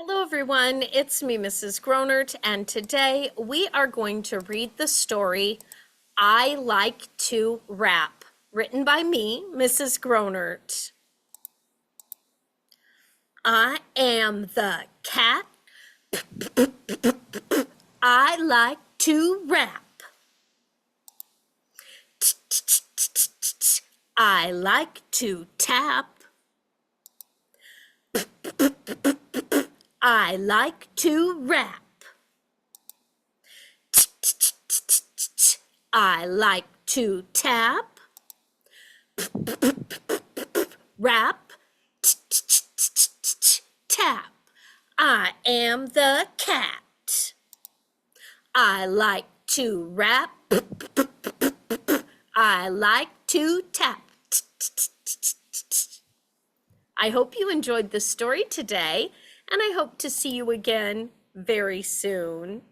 Hello, everyone. It's me, Mrs. Gronnert, and today we are going to read the story I Like to Rap, written by me, Mrs. Gronnert. I am the cat. I like to rap. I like to tap. I like to rap. I like to tap, rap, tap. I am the cat. I like to rap. I like to tap. I hope you enjoyed the story today, and I hope to see you again very soon.